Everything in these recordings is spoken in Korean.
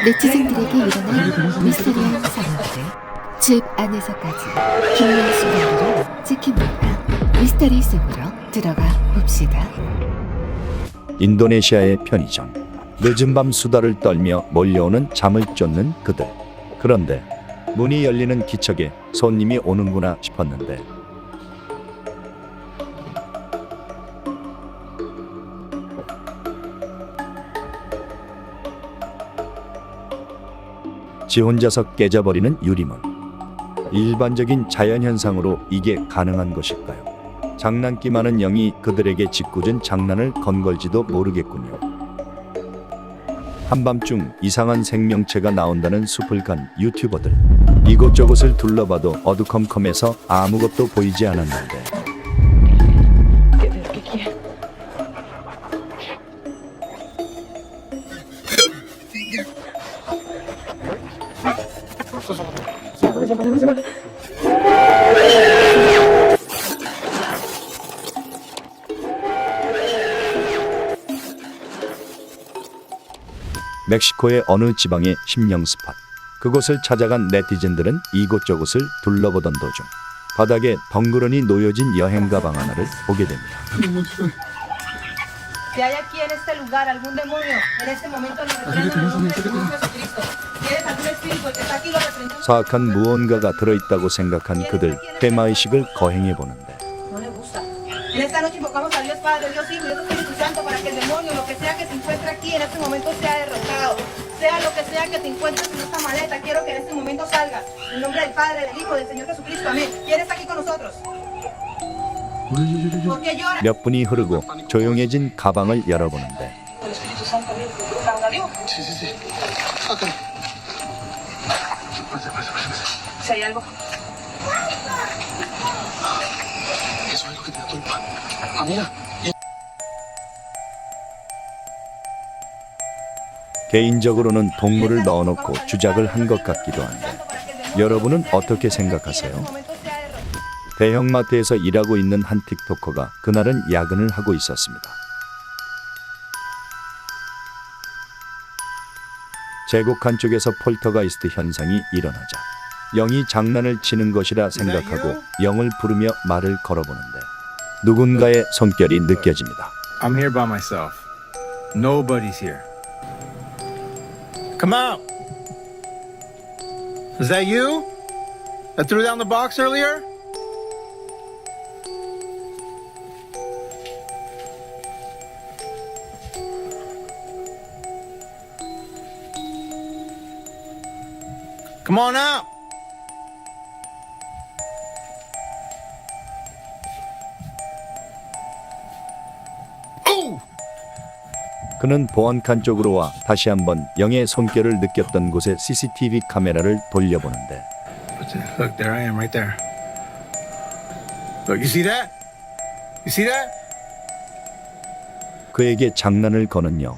네티즌들에게 일어난 미스터리한 사건들, 집 안에서까지 기묘한 순간들을 지켜보다 미스터리 속으로 들어가 봅시다. 인도네시아의 편의점. 늦은 밤 수다를 떨며 몰려오는 잠을 쫓는 그들. 그런데 문이 열리는 기척에 손님이 오는구나 싶었는데 지 혼자서 깨져버리는 유리문. 일반적인 자연현상으로 이게 가능한 것일까요? 장난기 많은 영이 그들에게 짓궂은 장난을 건 걸지도 모르겠군요. 한밤중 이상한 생명체가 나온다는 숲을 간 유튜버들. 이곳저곳을 둘러봐도 어두컴컴해서 아무것도 보이지 않았는데 멕시코의 어느 지방의 심령 스팟. 그곳을 찾아간 네티즌들은 이곳저곳을 둘러보던 도중 바닥에 덩그러니 놓여진 여행 가방 하나를 보게 됩니다. Si hay aquí en este lugar algún demonio, en este momento lo reprendo en el nombre del Señor Jesucristo. ¿Tienes algún espíritu? El que está aquí lo reprendo. 사악한 무언가가 들어있다고 생각한 그들 테마의식을 거행해 보는데 No le gusta. En esta noche invocamos a Dios Padre, Dios Hijo y Dios Espíritu Santo para que el demonio, lo que sea que se encuentre aquí en este momento sea derrotado. Sea lo que sea que te encuentres en esta maleta, quiero que en este momento salga. En nombre del Padre, del Hijo, del Señor Jesucristo. Amén. ¿Quién está aquí con nosotros? ¿Por qué llora? 몇 분이 흐르고 조용해진 가방을 열어보는데 El Espíritu Santo, anda vivo. Sí, sí, sí. Sácalo. Si hay algo. Eso es lo que te da tu pan. Amiga. 개인적으로는 동물을 넣어놓고 주작을 한 것 같기도 한데 여러분은 어떻게 생각하세요? 대형마트에서 일하고 있는 한 틱토커가 그날은 야근을 하고 있었습니다. 제국 한쪽에서 폴터가이스트 현상이 일어나자 영이 장난을 치는 것이라 생각하고 영을 부르며 말을 걸어보는데 누군가의 손결이 느껴집니다. I'm here by myself. Nobody's here. Come out! Is that you? That threw down the box earlier? Come on out! 그는 보안칸 쪽으로 와 다시 한번 영의 손결을 느꼈던 곳의 CCTV 카메라를 돌려보는데 Look, there I am right there. Look, you see that? You see that? 그에게 장난을 거는 영.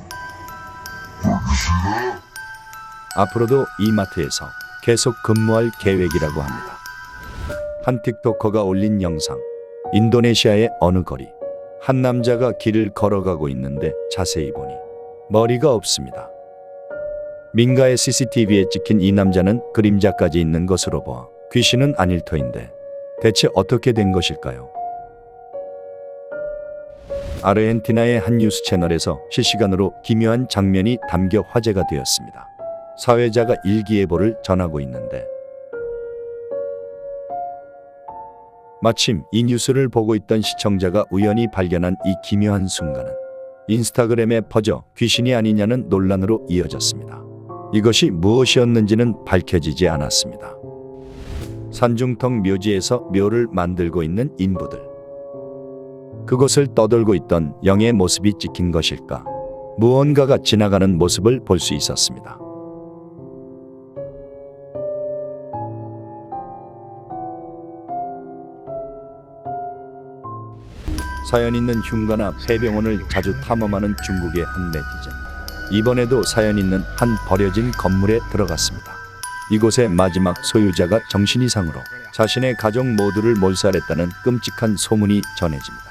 앞으로도 이 마트에서 계속 근무할 계획이라고 합니다. 한 틱토커가 올린 영상. 인도네시아의 어느 거리. 한 남자가 길을 걸어가고 있는데 자세히 보니 머리가 없습니다. 민가의 CCTV에 찍힌 이 남자는 그림자까지 있는 것으로 보아 귀신은 아닐 터인데 대체 어떻게 된 것일까요? 아르헨티나의 한 뉴스 채널에서 실시간으로 기묘한 장면이 담겨 화제가 되었습니다. 사회자가 일기예보를 전하고 있는데 마침 이 뉴스를 보고 있던 시청자가 우연히 발견한 이 기묘한 순간은 인스타그램에 퍼져 귀신이 아니냐는 논란으로 이어졌습니다. 이것이 무엇이었는지는 밝혀지지 않았습니다. 산중턱 묘지에서 묘를 만들고 있는 인부들. 그곳을 떠돌고 있던 영의 모습이 찍힌 것일까? 무언가가 지나가는 모습을 볼 수 있었습니다. 사연 있는 흉가나 폐병원을 자주 탐험하는 중국의 한 네티즌. 이번에도 사연 있는 한 버려진 건물에 들어갔습니다. 이곳의 마지막 소유자가 정신 이상으로 자신의 가족 모두를 몰살했다는 끔찍한 소문이 전해집니다.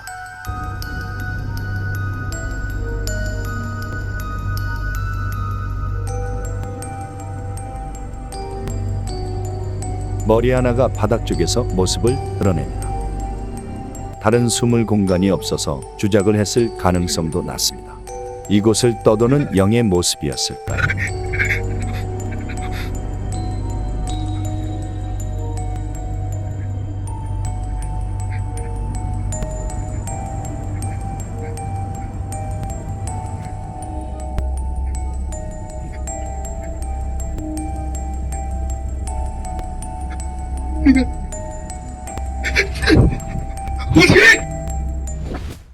머리 하나가 바닥 쪽에서 모습을 드러냅니다. 다른 숨을 공간이 없어서 주작을 했을 가능성도 낮습니다. 이곳을 떠도는 영의 모습이었을까요?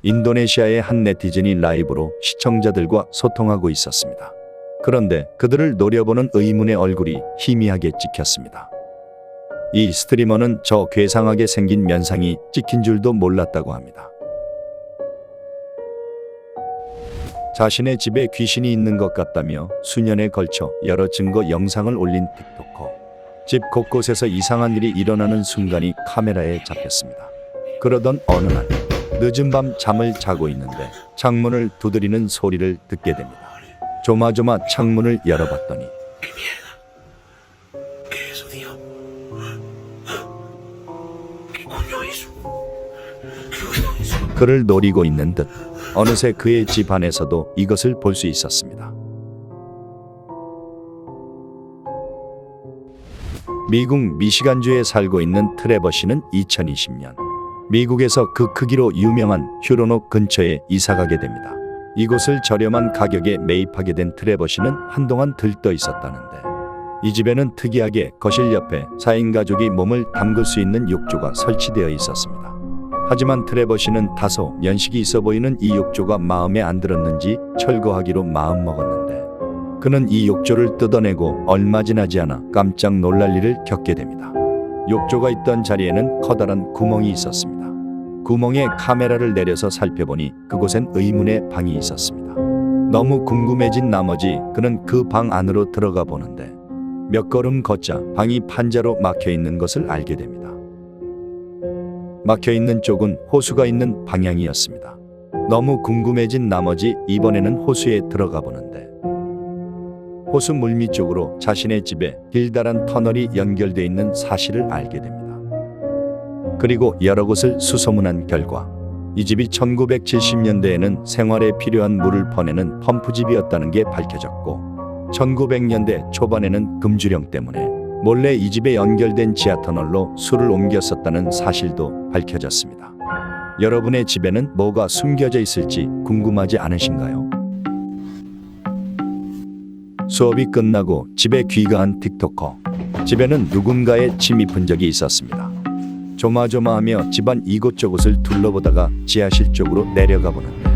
인도네시아의 한 네티즌이 라이브로 시청자들과 소통하고 있었습니다. 그런데 그들을 노려보는 의문의 얼굴이 희미하게 찍혔습니다. 이 스트리머는 저 괴상하게 생긴 면상이 찍힌 줄도 몰랐다고 합니다. 자신의 집에 귀신이 있는 것 같다며 수년에 걸쳐 여러 증거 영상을 올린 틱토커. 집 곳곳에서 이상한 일이 일어나는 순간이 카메라에 잡혔습니다. 그러던 어느 날 늦은 밤 잠을 자고 있는데 창문을 두드리는 소리를 듣게 됩니다. 조마조마 창문을 열어봤더니 ¿Qué es eso, tío? ¿Qué coño es eso? ¿Qué coño es eso? 그를 노리고 있는 듯 어느새 그의 집 안에서도 이것을 볼 수 있었습니다. 미국 미시간주에 살고 있는 트레버 씨는 2020년 미국에서 그 크기로 유명한 휴로녹 근처에 이사가게 됩니다. 이곳을 저렴한 가격에 매입하게 된 트레버 씨는 한동안 들떠 있었다는데 이 집에는 특이하게 거실 옆에 4인 가족이 몸을 담글 수 있는 욕조가 설치되어 있었습니다. 하지만 트레버 씨는 다소 연식이 있어 보이는 이 욕조가 마음에 안 들었는지 철거하기로 마음먹었는데 그는 이 욕조를 뜯어내고 얼마 지나지 않아 깜짝 놀랄 일을 겪게 됩니다. 욕조가 있던 자리에는 커다란 구멍이 있었습니다. 구멍에 카메라를 내려서 살펴보니 그곳엔 의문의 방이 있었습니다. 너무 궁금해진 나머지 그는 그 방 안으로 들어가 보는데 몇 걸음 걷자 방이 판자로 막혀 있는 것을 알게 됩니다. 막혀 있는 쪽은 호수가 있는 방향이었습니다. 너무 궁금해진 나머지 이번에는 호수에 들어가 보는데 호수 물밑 쪽으로 자신의 집에 길다란 터널이 연결되어 있는 사실을 알게 됩니다. 그리고 여러 곳을 수소문한 결과 이 집이 1970년대에는 생활에 필요한 물을 퍼내는 펌프집이었다는 게 밝혀졌고 1900년대 초반에는 금주령 때문에 몰래 이 집에 연결된 지하터널로 술을 옮겼었다는 사실도 밝혀졌습니다. 여러분의 집에는 뭐가 숨겨져 있을지 궁금하지 않으신가요? 수업이 끝나고 집에 귀가한 틱토커. 집에는 누군가의 침입한 적이 있었습니다. 조마조마하며 집안 이곳저곳을 둘러보다가 지하실 쪽으로 내려가 보는데